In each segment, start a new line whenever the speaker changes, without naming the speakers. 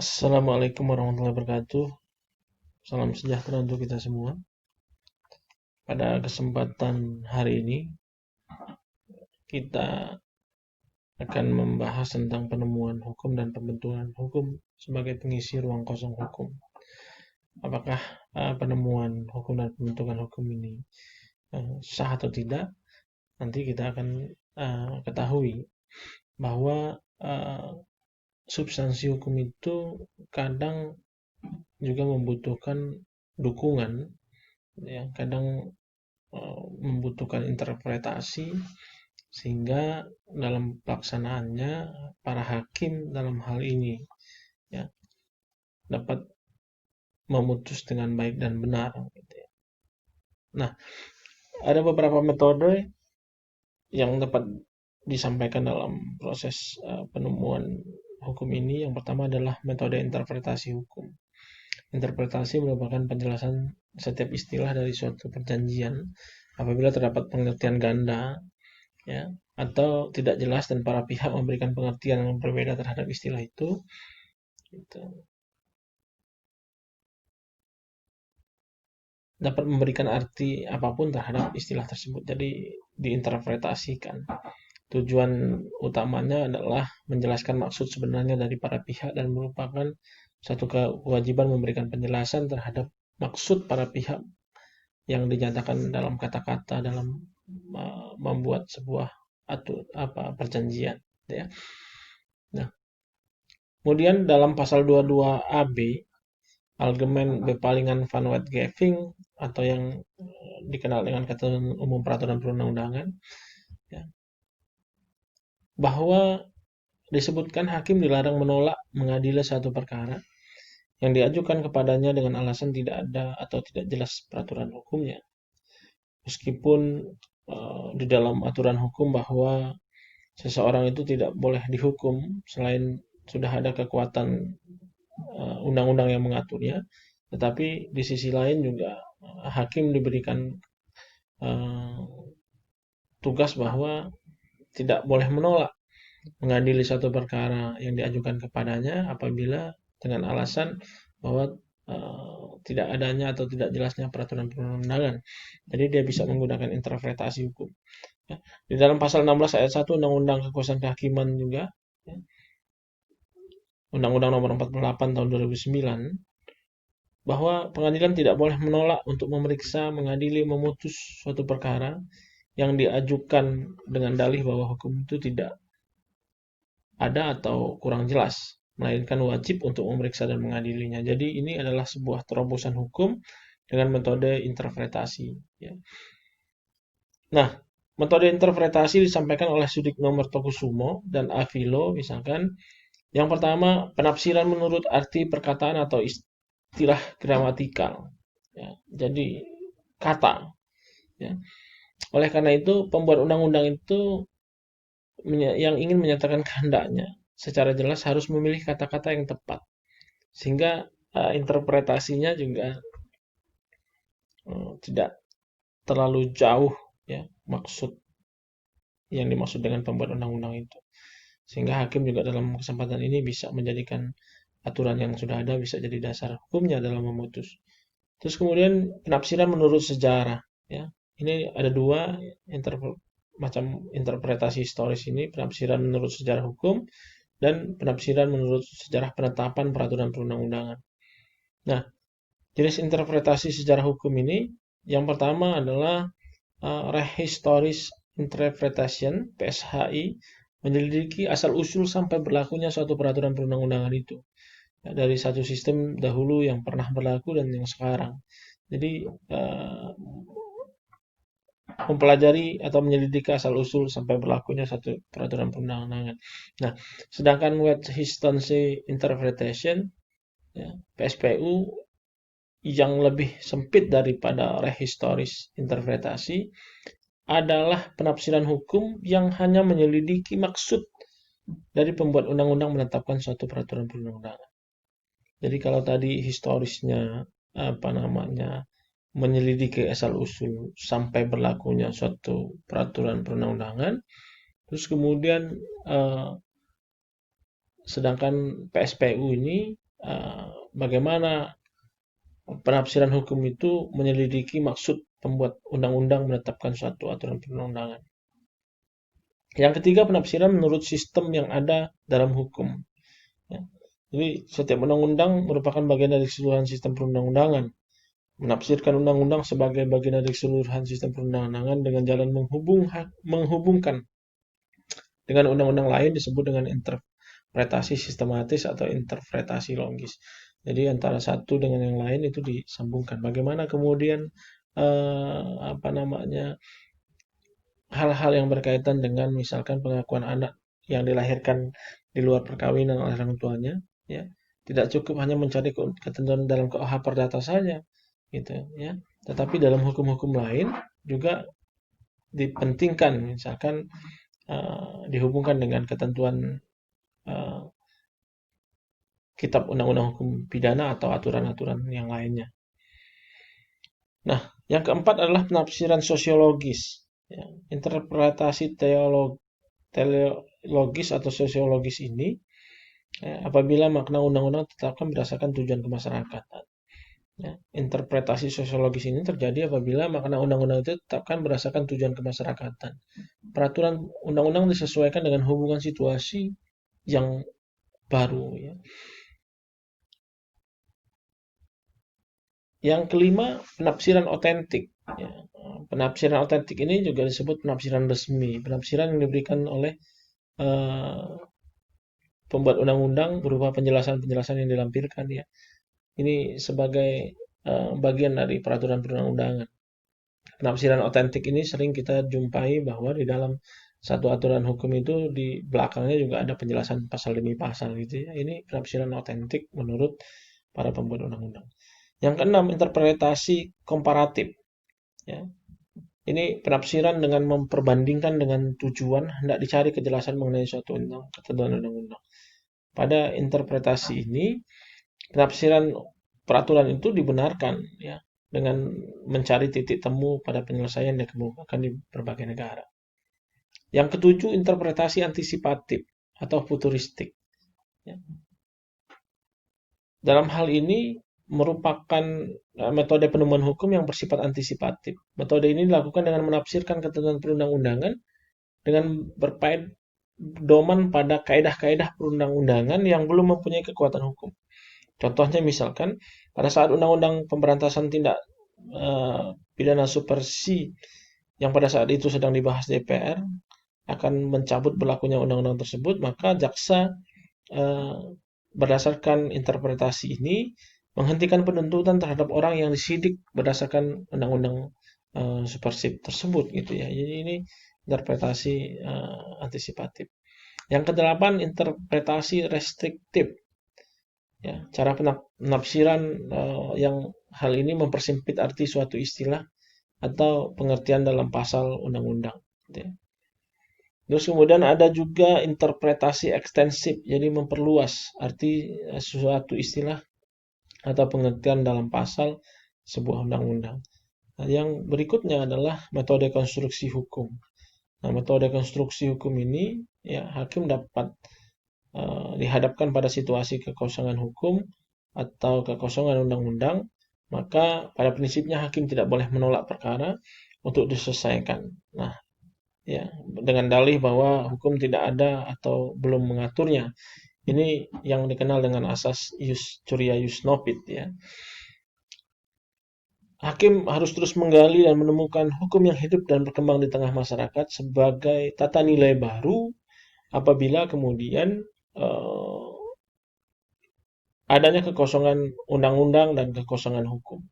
Assalamualaikum warahmatullahi wabarakatuh. Salam sejahtera untuk kita semua. Pada kesempatan hari ini, kita akan membahas tentang penemuan hukum dan pembentukan hukum sebagai pengisi ruang kosong hukum. Apakah penemuan hukum dan pembentukan hukum ini sah atau tidak? Nanti kita akan ketahui bahwa substansi hukum itu kadang juga membutuhkan dukungan, ya, kadang membutuhkan interpretasi, sehingga dalam pelaksanaannya para hakim dalam hal ini, ya, dapat memutus dengan baik dan benar, gitu ya. Nah, ada beberapa metode yang dapat disampaikan dalam proses penemuan hukum ini. Yang pertama adalah metode interpretasi hukum. Interpretasi merupakan penjelasan setiap istilah dari suatu perjanjian apabila terdapat pengertian ganda, ya, atau tidak jelas dan para pihak memberikan pengertian yang berbeda terhadap istilah itu, gitu, dapat memberikan arti apapun terhadap istilah tersebut. Jadi diinterpretasikan. Tujuan utamanya adalah menjelaskan maksud sebenarnya dari para pihak dan merupakan satu kewajiban memberikan penjelasan terhadap maksud para pihak yang dinyatakan dalam kata-kata dalam membuat sebuah perjanjian, ya. Nah, kemudian dalam pasal 22AB Algemeen Bepalingen van Wetgeving atau yang dikenal dengan ketentuan umum peraturan perundang-undangan, ya, bahwa disebutkan hakim dilarang menolak mengadili satu perkara yang diajukan kepadanya dengan alasan tidak ada atau tidak jelas peraturan hukumnya. Meskipun di dalam aturan hukum bahwa seseorang itu tidak boleh dihukum selain sudah ada kekuatan undang-undang yang mengaturnya, tetapi di sisi lain juga hakim diberikan tugas bahwa tidak boleh menolak mengadili satu perkara yang diajukan kepadanya apabila dengan alasan bahwa tidak adanya atau tidak jelasnya peraturan perundangan. Jadi dia bisa menggunakan interpretasi hukum. Ya. Di dalam pasal 16 ayat 1 Undang-Undang Kekuasaan Kehakiman juga, ya, Undang-Undang Nomor 48 tahun 2009, bahwa pengadilan tidak boleh menolak untuk memeriksa, mengadili, memutus suatu perkara yang diajukan dengan dalih bahwa hukum itu tidak ada atau kurang jelas, melainkan wajib untuk memeriksa dan mengadilinya. Jadi ini adalah sebuah terobosan hukum dengan metode interpretasi, ya. Nah, metode interpretasi disampaikan oleh Sudikno Mertokusumo dan Avilo, misalkan. Yang pertama, penafsiran menurut arti perkataan atau istilah gramatikal, ya. Jadi kata, ya. Oleh karena itu, pembuat undang-undang itu yang ingin menyatakan kehendaknya secara jelas harus memilih kata-kata yang tepat, sehingga interpretasinya juga tidak terlalu jauh, ya, maksud yang dimaksud dengan pembuat undang-undang itu, sehingga hakim juga dalam kesempatan ini bisa menjadikan aturan yang sudah ada bisa jadi dasar hukumnya dalam memutus. Terus kemudian penafsiran menurut sejarah, ya. Ini ada dua macam interpretasi historis ini, penafsiran menurut sejarah hukum dan penafsiran menurut sejarah penetapan peraturan perundang-undangan. Nah, jenis interpretasi sejarah hukum ini yang pertama adalah Rehistoris Interpretation (PSHI), menyelidiki asal-usul sampai berlakunya suatu peraturan perundang-undangan itu, ya, dari satu sistem dahulu yang pernah berlaku dan yang sekarang. Jadi mempelajari atau menyelidiki asal-usul sampai berlakunya satu peraturan perundang-undangan. Nah, sedangkan Wet History Interpretation, ya, PSPU, yang lebih sempit daripada rehistoris interpretasi adalah penafsiran hukum yang hanya menyelidiki maksud dari pembuat undang-undang menetapkan suatu peraturan perundang-undangan. Jadi kalau tadi historisnya menyelidiki asal-usul sampai berlakunya suatu peraturan perundang-undangan, terus kemudian sedangkan PSPU ini bagaimana penafsiran hukum itu menyelidiki maksud pembuat undang-undang menetapkan suatu aturan perundang-undangan. Yang ketiga, penafsiran menurut sistem yang ada dalam hukum. Ya. Jadi setiap undang-undang merupakan bagian dari keseluruhan sistem perundang-undangan. Menafsirkan undang-undang sebagai bagian dari keseluruhan sistem perundang-undangan dengan jalan menghubungkan dengan undang-undang lain disebut dengan interpretasi sistematis atau interpretasi logis. Jadi antara satu dengan yang lain itu disambungkan. Bagaimana kemudian hal-hal yang berkaitan dengan misalkan pengakuan anak yang dilahirkan di luar perkawinan oleh orang tuanya, ya, tidak cukup hanya mencari ketentuan dalam KUH Perdata saja, gitu, ya. Tetapi dalam hukum-hukum lain juga dipentingkan, misalkan dihubungkan dengan ketentuan kitab undang-undang hukum pidana atau aturan-aturan yang lainnya. Nah, yang keempat adalah penafsiran sosiologis. Ya, interpretasi teleologis atau sosiologis ini apabila makna undang-undang ditetapkan berdasarkan tujuan kemasyarakatan. Ya, interpretasi sosiologis ini terjadi apabila makna undang-undang itu ditetapkan berdasarkan tujuan kemasyarakatan. Peraturan undang-undang disesuaikan dengan hubungan situasi yang baru. Ya. Yang kelima, penafsiran otentik. Ya, penafsiran otentik ini juga disebut penafsiran resmi. Penafsiran yang diberikan oleh pembuat undang-undang berupa penjelasan-penjelasan yang dilampirkan. Ya. Ini sebagai bagian dari peraturan perundang-undangan. Penafsiran otentik ini sering kita jumpai bahwa di dalam satu aturan hukum itu di belakangnya juga ada penjelasan pasal demi pasal gitu ya. Ini penafsiran otentik menurut para pembuat undang-undang. Yang keenam, interpretasi komparatif. Ya. Ini penafsiran dengan memperbandingkan dengan tujuan hendak dicari kejelasan mengenai suatu ketentuan undang-undang. Pada interpretasi ini, penafsiran peraturan itu dibenarkan ya dengan mencari titik temu pada penyelesaian yang dikemukakan di berbagai negara. Yang ketujuh, interpretasi antisipatif atau futuristik. Ya. Dalam hal ini merupakan metode penemuan hukum yang bersifat antisipatif. Metode ini dilakukan dengan menafsirkan ketentuan perundang-undangan dengan berpedoman pada kaedah-kaedah perundang-undangan yang belum mempunyai kekuatan hukum. Contohnya misalkan pada saat undang-undang pemberantasan tindak pidana subversi yang pada saat itu sedang dibahas DPR akan mencabut berlakunya undang-undang tersebut, maka jaksa berdasarkan interpretasi ini menghentikan penuntutan terhadap orang yang disidik berdasarkan undang-undang subversif tersebut gitu ya. Jadi ini interpretasi antisipatif. Yang kedelapan, interpretasi restriktif. Ya, cara penafsiran yang hal ini mempersempit arti suatu istilah atau pengertian dalam pasal undang-undang. Gitu ya. Terus kemudian ada juga interpretasi ekstensif, jadi memperluas arti suatu istilah atau pengertian dalam pasal sebuah undang-undang. Nah, yang berikutnya adalah metode konstruksi hukum. Nah, metode konstruksi hukum ini ya hakim dapat dihadapkan pada situasi kekosongan hukum atau kekosongan undang-undang, maka pada prinsipnya hakim tidak boleh menolak perkara untuk diselesaikan. Nah, ya, dengan dalih bahwa hukum tidak ada atau belum mengaturnya. Ini yang dikenal dengan asas ius curia ius nobis ya. Hakim harus terus menggali dan menemukan hukum yang hidup dan berkembang di tengah masyarakat sebagai tata nilai baru apabila kemudian adanya kekosongan undang-undang dan kekosongan hukum.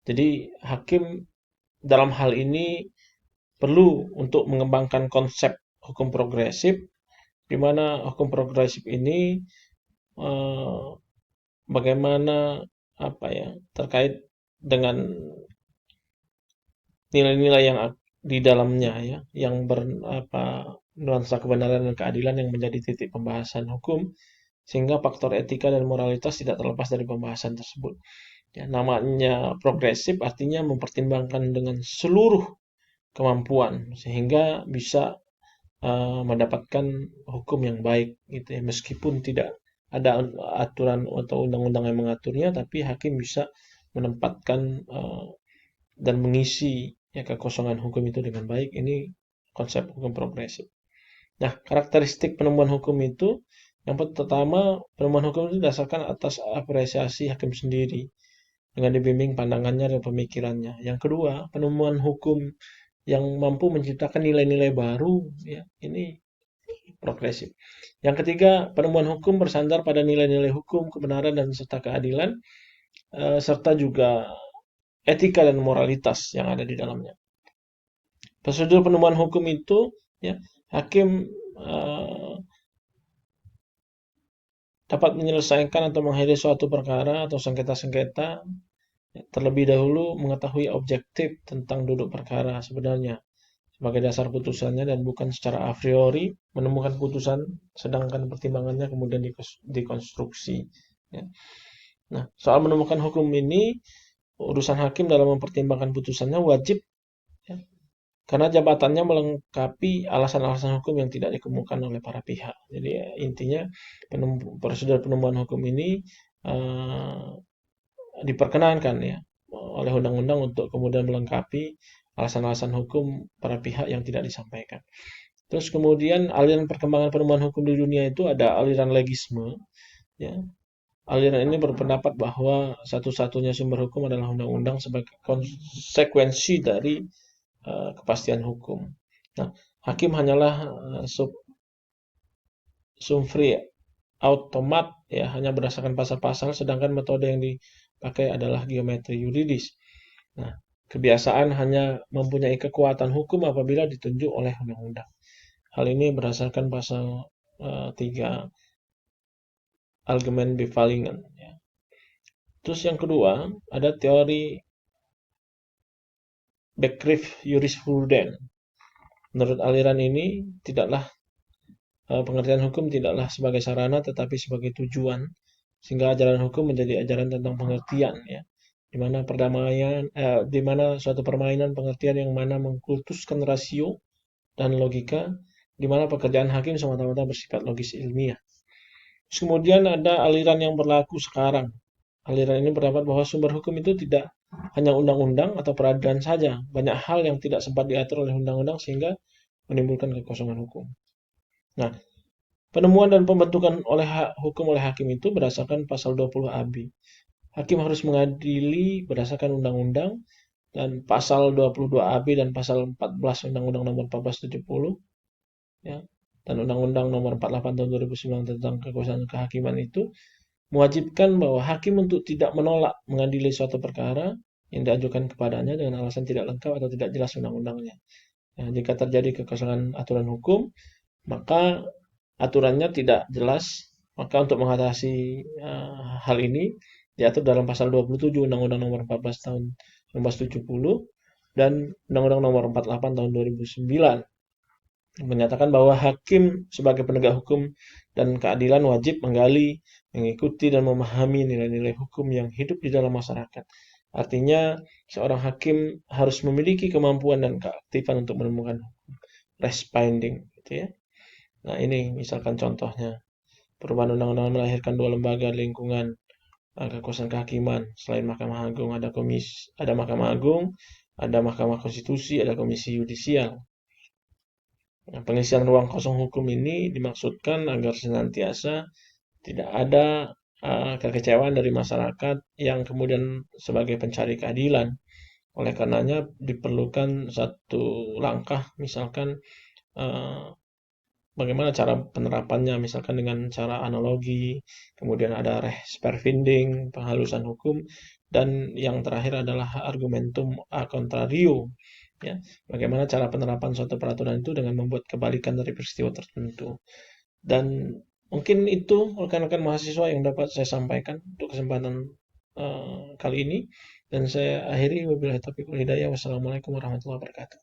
Jadi hakim dalam hal ini perlu untuk mengembangkan konsep hukum progresif, di mana hukum progresif ini bagaimana terkait dengan nilai-nilai yang di dalamnya ya, yang nuansa kebenaran dan keadilan yang menjadi titik pembahasan hukum, sehingga faktor etika dan moralitas tidak terlepas dari pembahasan tersebut. Ya, namanya progresif artinya mempertimbangkan dengan seluruh kemampuan sehingga bisa mendapatkan hukum yang baik gitu ya, meskipun tidak ada aturan atau undang-undang yang mengaturnya, tapi hakim bisa menempatkan dan mengisi ya kekosongan hukum itu dengan baik. Ini konsep hukum progresif. Nah, karakteristik penemuan hukum itu yang pertama, penemuan hukum itu didasarkan atas apresiasi hakim sendiri dengan dibimbing pandangannya dan pemikirannya. Yang kedua, penemuan hukum yang mampu menciptakan nilai-nilai baru, ya, ini progresif. Yang ketiga, penemuan hukum bersandar pada nilai-nilai hukum, kebenaran, dan serta keadilan, serta juga etika dan moralitas yang ada di dalamnya. Prosedur penemuan hukum itu, ya, hakim dapat menyelesaikan atau mengakhiri suatu perkara atau sengketa-sengketa terlebih dahulu mengetahui objektif tentang duduk perkara sebenarnya sebagai dasar putusannya dan bukan secara a priori menemukan putusan sedangkan pertimbangannya kemudian dikonstruksi. Ya. Nah, soal menemukan hukum ini urusan hakim dalam mempertimbangkan putusannya wajib, ya, karena jabatannya melengkapi alasan-alasan hukum yang tidak dikemukakan oleh para pihak. Jadi ya, intinya prosedur penemuan hukum ini diperkenankan ya oleh undang-undang untuk kemudian melengkapi alasan-alasan hukum para pihak yang tidak disampaikan. Terus kemudian aliran perkembangan penemuan hukum di dunia itu ada aliran legisme, ya. Aliran ini berpendapat bahwa satu-satunya sumber hukum adalah undang-undang sebagai konsekuensi dari kepastian hukum. Nah, hakim hanyalah sumfri automat, ya, hanya berdasarkan pasal-pasal, sedangkan metode yang dipakai adalah geometri yuridis. Nah, kebiasaan hanya mempunyai kekuatan hukum apabila ditunjuk oleh undang-undang. Hal ini berdasarkan pasal 3 Allgemeine Befalingen. Ya. Terus yang kedua, ada teori Begriff Jurisprudence. Menurut aliran ini, pengertian hukum tidaklah sebagai sarana tetapi sebagai tujuan, sehingga ajaran hukum menjadi ajaran tentang pengertian, ya. Di mana suatu permainan pengertian yang mana mengkultuskan rasio dan logika, di mana pekerjaan hakim semata-mata bersifat logis ilmiah. Terus kemudian ada aliran yang berlaku sekarang. Aliran ini berpendapat bahwa sumber hukum itu tidak hanya undang-undang atau peradilan saja. Banyak hal yang tidak sempat diatur oleh undang-undang sehingga menimbulkan kekosongan hukum. Nah, penemuan dan pembentukan hukum oleh hakim itu berdasarkan pasal 20 AB. Hakim harus mengadili berdasarkan undang-undang dan pasal 22 AB dan pasal 14 Undang-Undang Nomor 1470, ya, dan Undang-Undang Nomor 48 Tahun 2009 tentang kekuasaan kehakiman itu mewajibkan bahwa hakim untuk tidak menolak mengadili suatu perkara yang diajukan kepadanya dengan alasan tidak lengkap atau tidak jelas undang-undangnya. Ya, jika terjadi kekosongan aturan hukum, maka aturannya tidak jelas, maka untuk mengatasi hal ini diatur dalam pasal 27 Undang-Undang Nomor 14 Tahun 1970 dan Undang-Undang Nomor 48 Tahun 2009 menyatakan bahwa hakim sebagai penegak hukum dan keadilan wajib menggali, mengikuti, dan memahami nilai-nilai hukum yang hidup di dalam masyarakat. Artinya, seorang hakim harus memiliki kemampuan dan keaktifan untuk menemukan res finding, gitu ya. Nah, ini misalkan contohnya. Perubahan undang-undang melahirkan dua lembaga lingkungan kekuasaan kehakiman. Selain Mahkamah Agung, ada Mahkamah Agung, ada Mahkamah Konstitusi, ada Komisi Yudisial. Nah, pengisian ruang kosong hukum ini dimaksudkan agar senantiasa tidak ada kekecewaan dari masyarakat yang kemudian sebagai pencari keadilan. Oleh karenanya diperlukan satu langkah, misalkan bagaimana cara penerapannya, misalkan dengan cara analogi, kemudian ada res perfinding, penghalusan hukum, dan yang terakhir adalah argumentum a contrario. Ya, bagaimana cara penerapan suatu peraturan itu dengan membuat kebalikan dari peristiwa tertentu. Dan mungkin itu rekan-rekan mahasiswa yang dapat saya sampaikan untuk kesempatan kali ini. Dan saya akhiri wabillahi taufiq wal hidayah. Wassalamualaikum warahmatullahi wabarakatuh.